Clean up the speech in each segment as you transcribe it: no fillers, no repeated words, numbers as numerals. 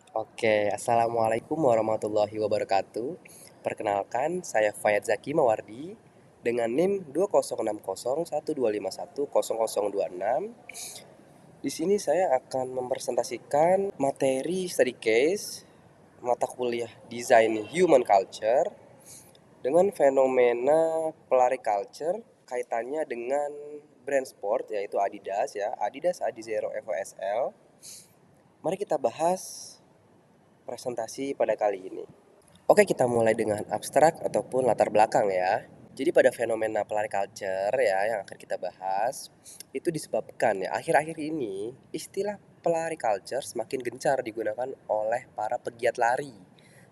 Assalamualaikum warahmatullahi wabarakatuh. Perkenalkan, saya Fayad Zaki Mawardi dengan NIM 206012510026. Di sini saya akan mempresentasikan materi study case mata kuliah Desain Human Culture dengan fenomena pelari culture kaitannya dengan brand sport yaitu Adidas ya, Adidas Adizero Evo SL. Mari kita bahas presentasi pada kali ini. Oke, kita mulai dengan abstrak ataupun latar belakang ya. Jadi pada fenomena pelari culture ya yang akan kita bahas, itu disebabkan ya akhir-akhir ini istilah pelari culture semakin gencar digunakan oleh para pegiat lari,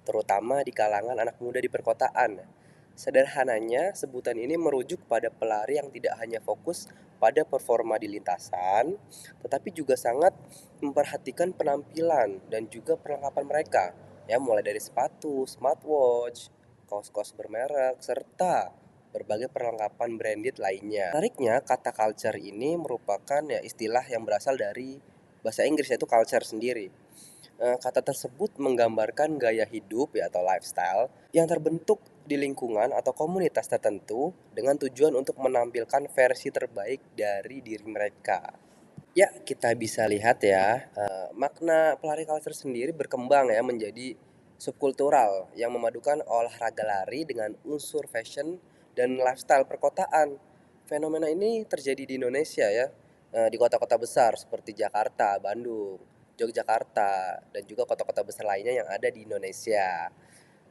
terutama di kalangan anak muda di perkotaan. Sederhananya, sebutan ini merujuk pada pelari yang tidak hanya fokus pada performa di lintasan, tetapi juga sangat memperhatikan penampilan dan juga perlengkapan mereka. Ya, mulai dari sepatu, smartwatch, kaos-kaos bermerek, serta berbagai perlengkapan branded lainnya. Menariknya, kata culture ini merupakan ya istilah yang berasal dari bahasa Inggris yaitu culture sendiri. Kata tersebut menggambarkan gaya hidup ya atau lifestyle yang terbentuk di lingkungan atau komunitas tertentu dengan tujuan untuk menampilkan versi terbaik dari diri mereka. Ya, kita bisa lihat ya, makna pelari culture sendiri berkembang ya menjadi subkultural yang memadukan olahraga lari dengan unsur fashion dan lifestyle perkotaan. Fenomena ini terjadi di Indonesia ya, di kota-kota besar seperti Jakarta, Bandung, Yogyakarta, dan juga kota-kota besar lainnya yang ada di Indonesia.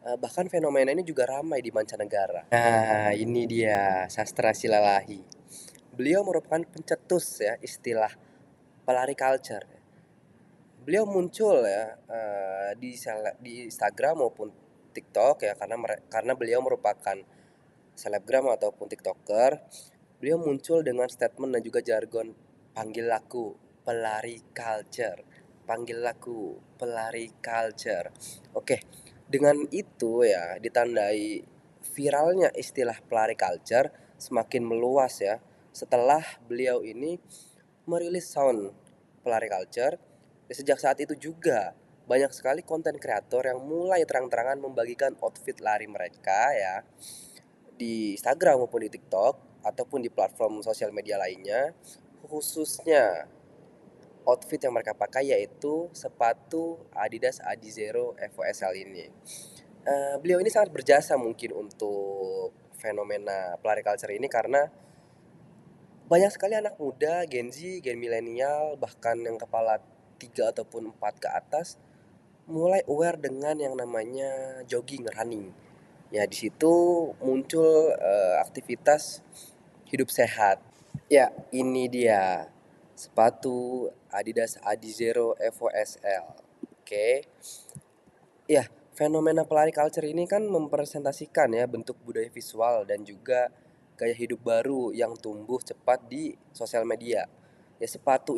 Bahkan fenomena ini juga ramai di mancanegara. Nah, ini dia Sastra Silalahi. Beliau merupakan pencetus ya istilah pelari culture. Beliau muncul ya di Instagram maupun TikTok ya karena beliau merupakan selebgram ataupun TikToker. Beliau muncul dengan statement dan juga jargon panggil aku pelari culture. Panggil aku pelari culture. Oke, dengan itu ya ditandai viralnya istilah pelari culture semakin meluas ya setelah beliau ini merilis sound pelari culture. Sejak saat itu juga banyak sekali konten kreator yang mulai terang-terangan membagikan outfit lari mereka ya di Instagram maupun di TikTok ataupun di platform sosial media lainnya, khususnya outfit yang mereka pakai yaitu sepatu Adidas Adizero Evo SL ini. Beliau ini sangat berjasa mungkin untuk fenomena pelari culture ini karena banyak sekali anak muda, Gen Z, Gen milenial, bahkan yang kepala 3 ataupun 4 ke atas mulai aware dengan yang namanya jogging, running. Ya di situ muncul aktivitas hidup sehat. Ya, ini dia sepatu Adidas Adizero Evo SL. Oke. Ya, fenomena pelari culture ini kan mempresentasikan ya bentuk budaya visual dan juga gaya hidup baru yang tumbuh cepat di sosial media. Ya sepatu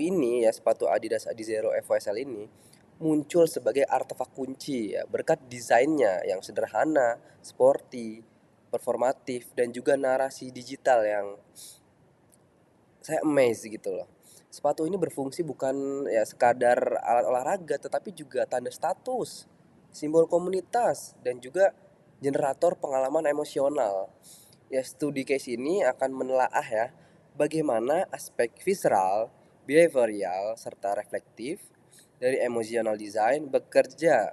Adidas Adizero Evo SL ini muncul sebagai artefak kunci ya berkat desainnya yang sederhana, sporty, performatif dan juga narasi digital yang saya amazed gitu loh. Sepatu ini berfungsi bukan ya sekadar alat olahraga tetapi juga tanda status, simbol komunitas dan juga generator pengalaman emosional. Ya studi case ini akan menelaah ya bagaimana aspek visceral, behavioral serta reflektif dari emotional design bekerja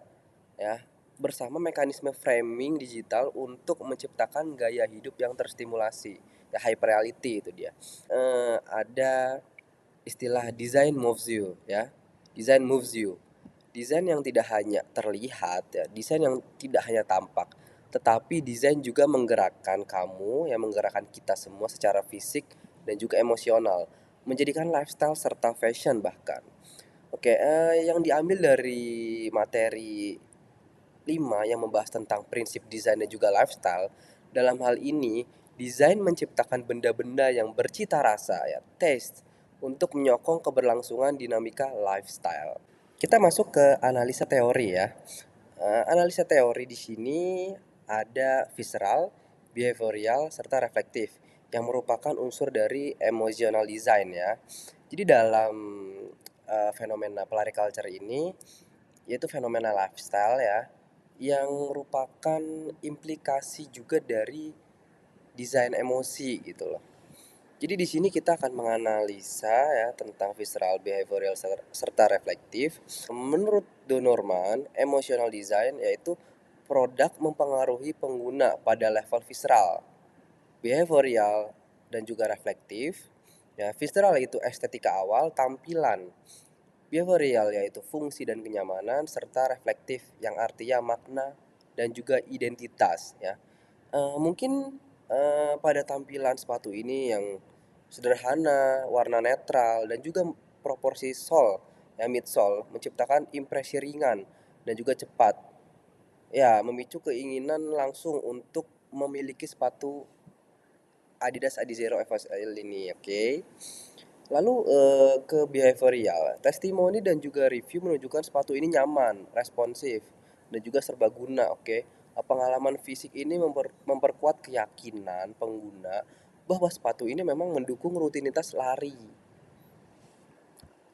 ya bersama mekanisme framing digital untuk menciptakan gaya hidup yang terstimulasi ya hyper reality itu dia. Ada istilah design moves you ya, design moves you, desain yang tidak hanya terlihat ya, desain yang tidak hanya tampak tetapi desain juga menggerakkan kamu yang menggerakkan kita semua secara fisik dan juga emosional menjadikan lifestyle serta fashion bahkan. Oke, yang diambil dari materi 5 yang membahas tentang prinsip desain dan juga lifestyle. Dalam hal ini, desain menciptakan benda-benda yang bercita rasa ya, taste untuk menyokong keberlangsungan dinamika lifestyle. Kita masuk ke analisa teori ya. Analisa teori di sini ada visceral, behavioral, serta reflektif yang merupakan unsur dari emotional design ya. Jadi dalam fenomena pelari culture ini yaitu fenomena lifestyle ya, yang merupakan implikasi juga dari desain emosi gitu loh. Jadi di sini kita akan menganalisa ya tentang visceral, behavioral, serta reflektif. Menurut Don Norman, emotional design yaitu produk mempengaruhi pengguna pada level visceral, behavioral, dan juga reflektif. Ya, visceral itu estetika awal, tampilan. Behavioral yaitu fungsi dan kenyamanan, serta reflektif yang artinya makna dan juga identitas ya. Mungkin pada tampilan sepatu ini yang sederhana, warna netral dan juga proporsi sol ya midsole menciptakan impresi ringan dan juga cepat. Ya, memicu keinginan langsung untuk memiliki sepatu Adidas Adizero FSL ini, oke. Lalu ke behavioral, testimoni dan juga review menunjukkan sepatu ini nyaman, responsif, dan juga serbaguna, oke. Pengalaman fisik ini memperkuat keyakinan pengguna bahwa sepatu ini memang mendukung rutinitas lari.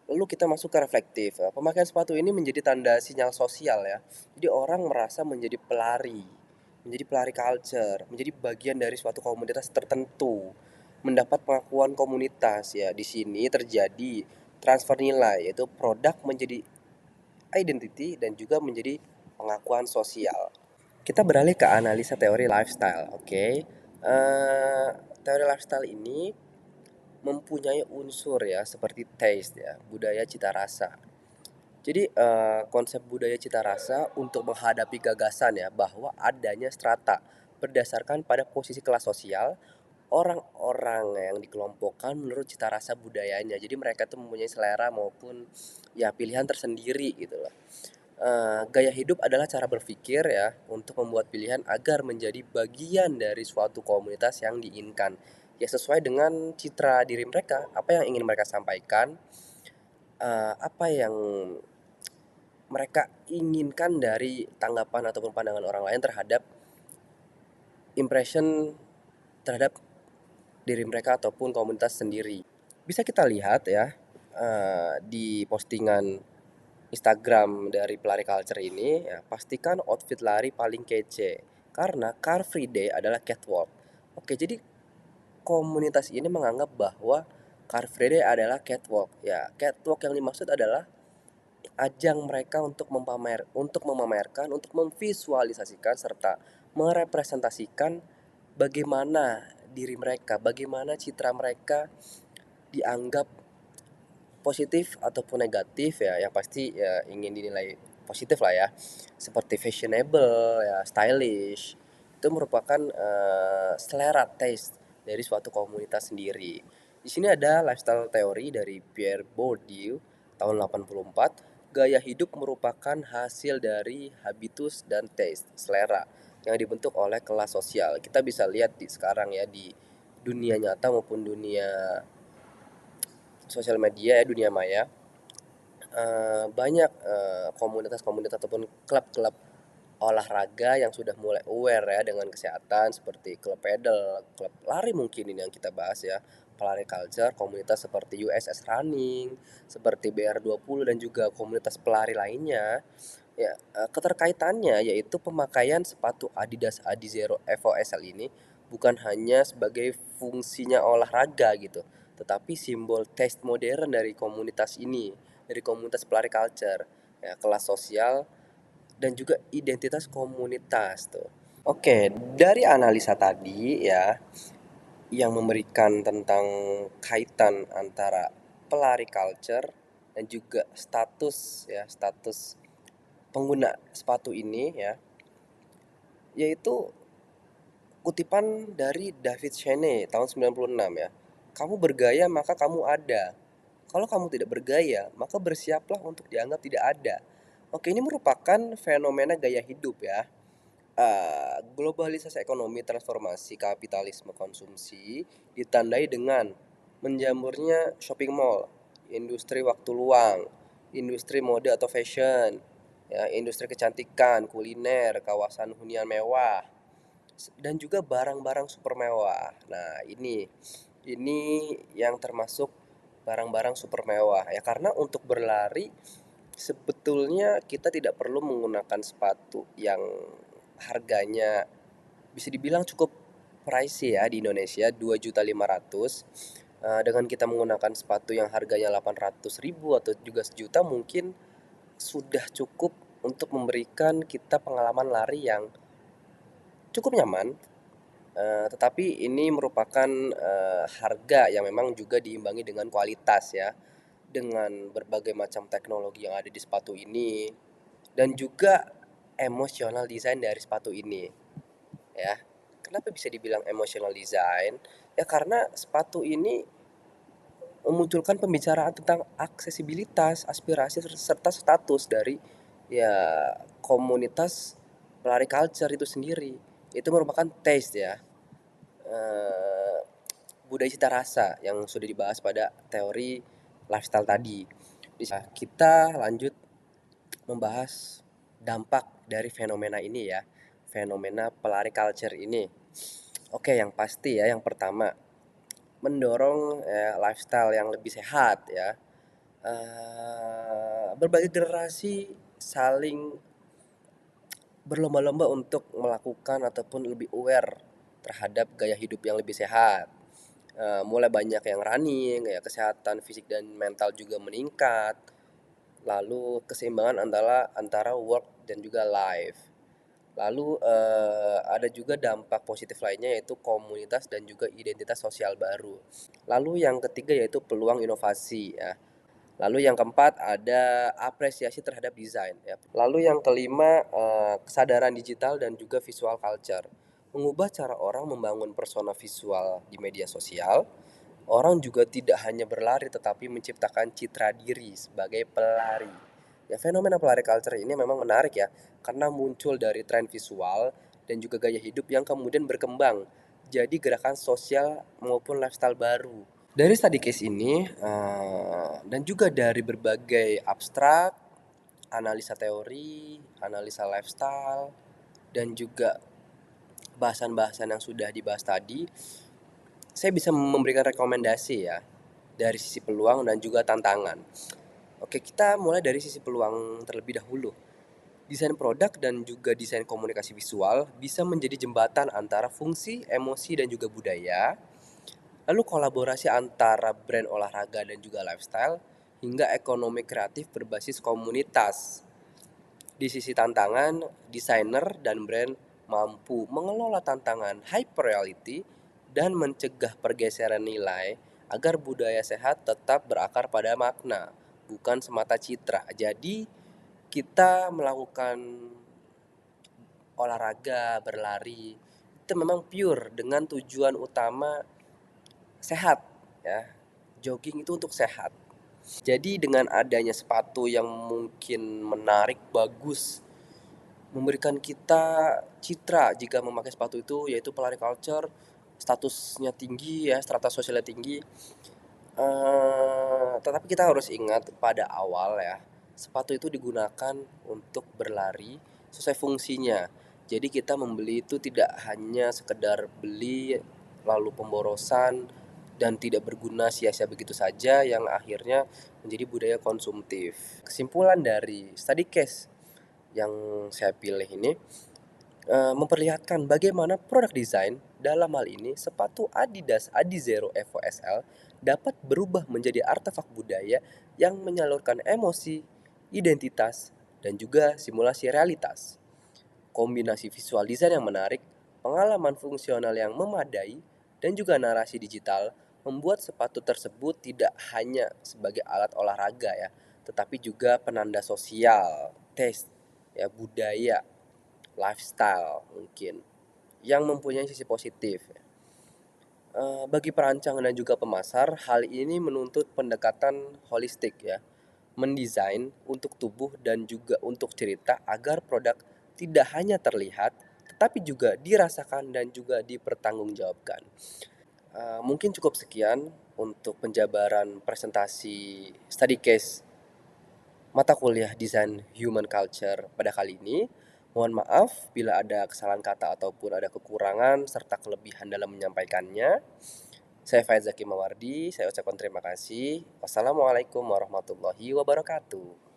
Lalu kita masuk ke reflektif. Pemakaian sepatu ini menjadi tanda sinyal sosial ya. Jadi orang merasa menjadi pelari culture, menjadi bagian dari suatu komunitas tertentu, mendapat pengakuan komunitas ya. Di sini terjadi transfer nilai, yaitu produk menjadi identity dan juga menjadi pengakuan sosial. Kita beralih ke analisa teori lifestyle, oke. Teori lifestyle ini mempunyai unsur ya seperti taste ya, budaya cita rasa. Jadi konsep budaya cita rasa untuk menghadapi gagasan ya bahwa adanya strata berdasarkan pada posisi kelas sosial orang-orang yang dikelompokkan menurut cita rasa budayanya. Jadi mereka tuh mempunyai selera maupun ya pilihan tersendiri gitu loh. Gaya hidup adalah cara berpikir ya untuk membuat pilihan agar menjadi bagian dari suatu komunitas yang diinginkan. Ya sesuai dengan citra diri mereka, apa yang ingin mereka sampaikan, apa yang mereka inginkan dari tanggapan ataupun pandangan orang lain terhadap impression terhadap diri mereka ataupun komunitas sendiri. Bisa kita lihat ya di postingan Instagram dari pelari culture ini ya, pastikan outfit lari paling kece karena Car Free Day adalah catwalk. Oke, jadi komunitas ini menganggap bahwa Car Free Day adalah catwalk. Ya, catwalk yang dimaksud adalah ajang mereka untuk memamerkan, untuk memvisualisasikan serta merepresentasikan bagaimana diri mereka, bagaimana citra mereka dianggap positif ataupun negatif ya, yang pasti ya ingin dinilai positif lah ya, seperti fashionable ya, stylish. Itu merupakan selera taste dari suatu komunitas sendiri. Di sini ada lifestyle teori dari Pierre Bourdieu tahun 84. Gaya hidup merupakan hasil dari habitus dan taste, selera yang dibentuk oleh kelas sosial. Kita bisa lihat di sekarang ya di dunia nyata maupun dunia sosial media ya, dunia maya, banyak komunitas-komunitas ataupun klub-klub olahraga yang sudah mulai aware ya dengan kesehatan seperti klub pedal, klub lari mungkin ini yang kita bahas ya, pelari culture, komunitas seperti USS Running, seperti BR20 dan juga komunitas pelari lainnya. Ya, keterkaitannya yaitu pemakaian sepatu Adidas Adizero Evo SL ini bukan hanya sebagai fungsinya olahraga gitu, tetapi simbol taste modern dari komunitas ini, dari komunitas pelari culture, ya, kelas sosial dan juga identitas komunitas tuh. Oke, dari analisa tadi ya yang memberikan tentang kaitan antara pelari culture dan juga status pengguna sepatu ini ya, yaitu kutipan dari David Cheney tahun 96 ya. Kamu bergaya maka kamu ada. Kalau kamu tidak bergaya, maka bersiaplah untuk dianggap tidak ada. Oke, ini merupakan fenomena gaya hidup ya. Globalisasi ekonomi, transformasi kapitalisme konsumsi ditandai dengan menjamurnya shopping mall, industri waktu luang, industri mode atau fashion, ya, industri kecantikan, kuliner, kawasan hunian mewah, dan juga barang-barang super mewah. Nah, ini yang termasuk barang-barang super mewah ya, karena untuk berlari Sebetulnya kita tidak perlu menggunakan sepatu yang harganya bisa dibilang cukup pricey ya di Indonesia, 2.500.000. Dengan kita menggunakan sepatu yang harganya 800.000 atau juga sejuta mungkin sudah cukup untuk memberikan kita pengalaman lari yang cukup nyaman. Tetapi ini merupakan harga yang memang juga diimbangi dengan kualitas ya, dengan berbagai macam teknologi yang ada di sepatu ini dan juga emotional design dari sepatu ini ya. Kenapa bisa dibilang emotional design? Ya karena sepatu ini memunculkan pembicaraan tentang aksesibilitas, aspirasi serta status dari ya komunitas pelari culture itu sendiri. Itu merupakan taste ya, eh, budaya cita rasa yang sudah dibahas pada teori lifestyle tadi. Kita lanjut membahas dampak dari fenomena ini ya, fenomena pelari culture ini. Oke, yang pasti ya, yang pertama mendorong lifestyle yang lebih sehat ya. Berbagai generasi saling berlomba-lomba untuk melakukan ataupun lebih aware terhadap gaya hidup yang lebih sehat. Mulai banyak yang running, ya kesehatan fisik dan mental juga meningkat. Lalu keseimbangan antara work dan juga life. Lalu ada juga dampak positif lainnya yaitu komunitas dan juga identitas sosial baru. Lalu yang ketiga yaitu peluang inovasi ya. Lalu yang keempat ada apresiasi terhadap desain ya. Lalu yang kelima kesadaran digital dan juga visual culture. Mengubah cara orang membangun persona visual di media sosial. Orang juga tidak hanya berlari tetapi menciptakan citra diri sebagai pelari. Ya, fenomena pelari culture ini memang menarik ya, karena muncul dari tren visual dan juga gaya hidup yang kemudian berkembang jadi gerakan sosial maupun lifestyle baru. Dari study case ini dan juga dari berbagai abstrak, analisa teori, analisa lifestyle, dan juga bahasan-bahasan yang sudah dibahas tadi, saya bisa memberikan rekomendasi ya dari sisi peluang dan juga tantangan. Oke, kita mulai dari sisi peluang terlebih dahulu. Desain produk dan juga desain komunikasi visual bisa menjadi jembatan antara fungsi, emosi, dan juga budaya. Lalu kolaborasi antara brand olahraga dan juga lifestyle hingga ekonomi kreatif berbasis komunitas. Di sisi tantangan, desainer dan brand mampu mengelola tantangan hyper reality dan mencegah pergeseran nilai agar budaya sehat tetap berakar pada makna, bukan semata citra. Jadi, kita melakukan olahraga, berlari, itu memang pure dengan tujuan utama sehat ya. Jogging itu untuk sehat. Jadi dengan adanya sepatu yang mungkin menarik, bagus, memberikan kita citra jika memakai sepatu itu yaitu pelari culture, statusnya tinggi ya, strata sosialnya tinggi. Tetapi kita harus ingat pada awal ya, sepatu itu digunakan untuk berlari sesuai fungsinya. Jadi kita membeli itu tidak hanya sekedar beli lalu pemborosan dan tidak berguna sia-sia begitu saja yang akhirnya menjadi budaya konsumtif. Kesimpulan dari study case yang saya pilih ini memperlihatkan bagaimana produk desain dalam hal ini sepatu Adidas Adizero Evo SL dapat berubah menjadi artefak budaya yang menyalurkan emosi, identitas, dan juga simulasi realitas. Kombinasi visual desain yang menarik, pengalaman fungsional yang memadai, dan juga narasi digital membuat sepatu tersebut tidak hanya sebagai alat olahraga ya, tetapi juga penanda sosial, taste, ya budaya, lifestyle mungkin yang mempunyai sisi positif. Bagi perancang dan juga pemasar, hal ini menuntut pendekatan holistik ya, mendesain untuk tubuh dan juga untuk cerita agar produk tidak hanya terlihat, tetapi juga dirasakan dan juga dipertanggungjawabkan. Mungkin cukup sekian untuk penjabaran presentasi study case mata kuliah Desain Human Culture pada kali ini. Mohon maaf bila ada kesalahan kata ataupun ada kekurangan serta kelebihan dalam menyampaikannya. Saya Faiz Zaki Mawardi, saya ucapkan terima kasih. Wassalamualaikum warahmatullahi wabarakatuh.